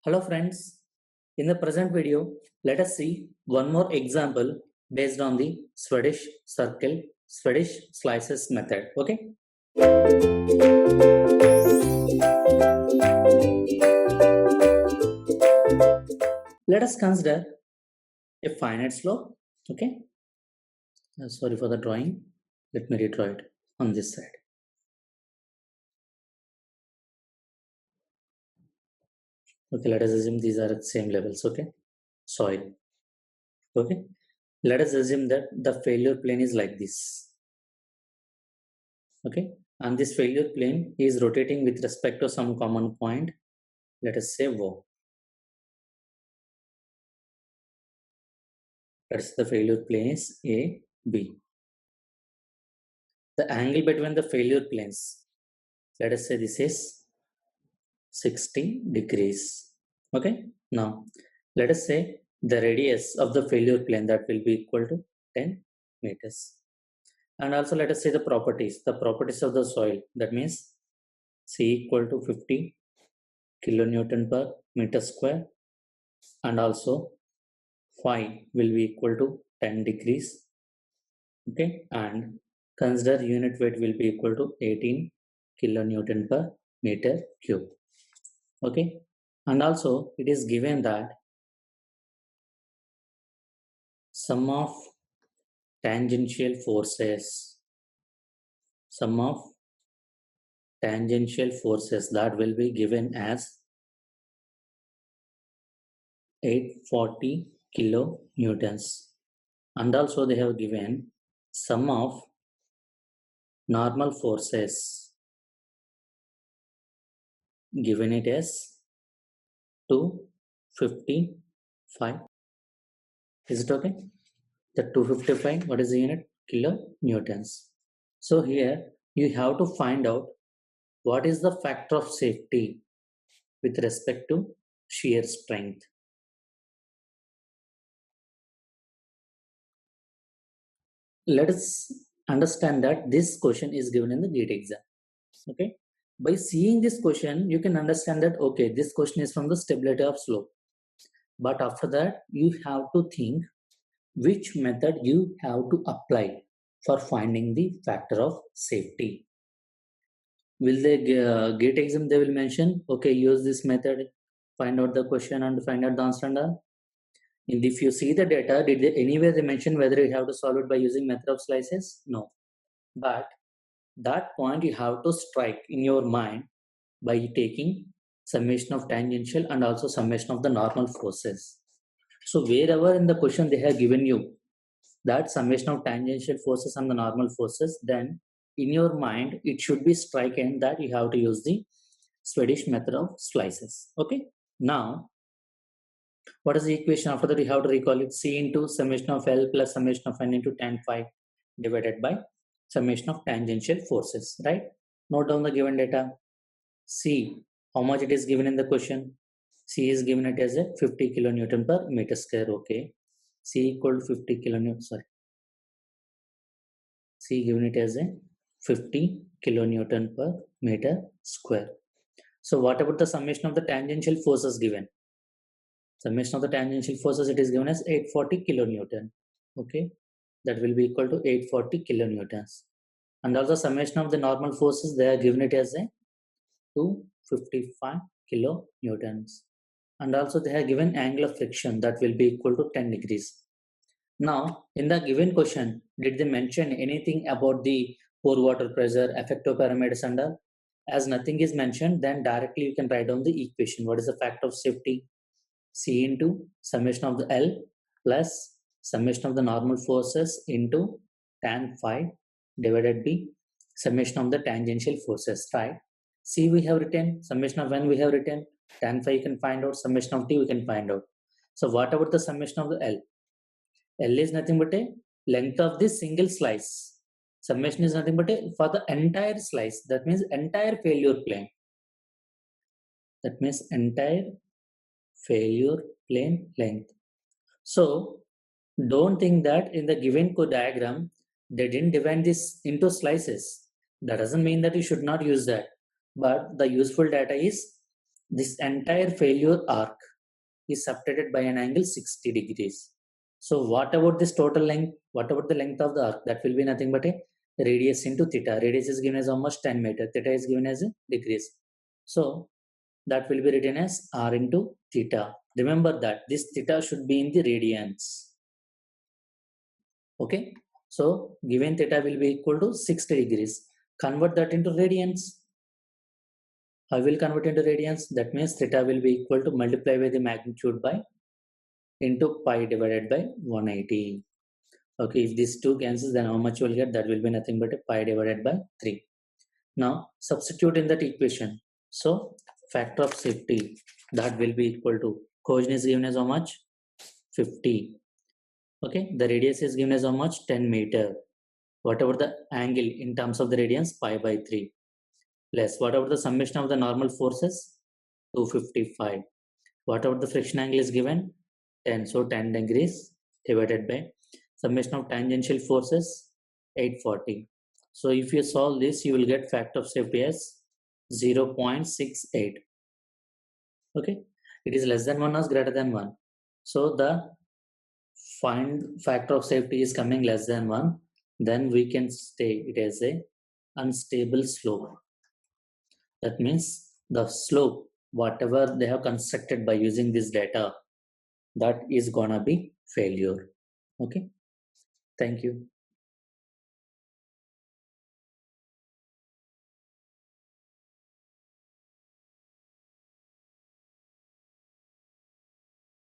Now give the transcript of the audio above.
Hello friends, in the present video, let us see one more example based on the Swedish slices method. Okay. Let us consider a finite slope. Okay. Sorry for the drawing. Let me redraw it on this side. Okay, let us assume these are at the same levels. Okay. Soil. Okay. Let us assume that the failure plane is like this. Okay. And this failure plane is rotating with respect to some common point. Let us say O. That's the failure plane is A, B. The angle between the failure planes, let us say this is 60 degrees. Okay. Now, let us say the radius of the failure plane that will be equal to 10 meters. And also let us say the properties of the soil. That means C equal to 50 kilonewton per meter square. And also phi will be equal to 10 degrees. Okay. And consider unit weight will be equal to 18 kilonewton per meter cube. Okay. And also it is given that sum of tangential forces that will be given as 840 kilonewtons. And also they have given sum of normal forces, given it as 255. Is it okay? The 255, what is the unit? Kilonewtons. So here you have to find out what is the factor of safety with respect to shear strength. Let us understand that this question is given in the GATE exam. Okay. By seeing this question, you can understand that, okay, this question is from the stability of slope. But after that, you have to think which method you have to apply for finding the factor of safety. Will the GATE exam, they will mention, okay, use this method, find out the question and find out the answer and all. And if you see the data, did they anywhere they mention whether you have to solve it by using method of slices? No. But that point you have to strike in your mind by taking summation of tangential and also summation of the normal forces. So wherever in the question they have given you that summation of tangential forces and the normal forces, then in your mind it should be striken that you have to use the Swedish method of slices. Okay. Now, what is the equation? After that, you have to recall it. C into summation of L plus summation of N into tan phi divided by summation of tangential forces, right? Note down the given data. C, how much it is given in the question? C is given it as a 50 kilonewton per meter square. Okay. C equal to 50 kilonewton, sorry. C given it as a 50 kilonewton per meter square. So what about the summation of the tangential forces given? Summation of the tangential forces, it is given as 840 kilonewton. Okay, that will be equal to 840 kilonewtons. And also summation of the normal forces, they are given it as a 255 kilonewtons. And also they have given angle of friction that will be equal to 10 degrees. Now, in the given question, did they mention anything about the pore water pressure, effective parameters and all? As nothing is mentioned, then directly you can write down the equation. What is the factor of safety? C into summation of the L plus summation of the normal forces into tan phi divided by summation of the tangential forces, right? C we have written, summation of N we have written, tan phi you can find out, summation of T we can find out. So what about the summation of the L? L is nothing but a length of this single slice. Summation is nothing but a for the entire slice. That means entire failure plane. That means entire failure plane length. So don't think that in the given code diagram they didn't divide this into slices. That doesn't mean that you should not use that. But the useful data is this entire failure arc is subtracted by an angle 60 degrees. So what about this total length? What about the length of the arc? That will be nothing but a radius into theta. Radius is given as almost 10 meter. Theta is given as degrees. So that will be written as r into theta. Remember that this theta should be in the radians. Okay. So given theta will be equal to 60 degrees. Convert that into radians. I will convert into radians. That means theta will be equal to multiply by the magnitude by into pi divided by 180. Okay, if these two cancels, then how much you will get? That will be nothing but a pi divided by 3. Now substitute in that equation. So factor of safety, that will be equal to, cohesion is given as how much? 50. Okay, the radius is given as how much? 10 meter. Whatever the angle in terms of the radians, pi by 3. Less whatever the summation of the normal forces, 255. Whatever the friction angle is given, 10. So 10 degrees divided by summation of tangential forces, 840. So if you solve this, you will get factor of safety as 0.68. Okay, it is less than 1 or greater than 1. So the find factor of safety is coming less than 1. Then we can say it as a unstable slope. That means the slope, whatever they have constructed by using this data, that is gonna be failure. Okay, thank you.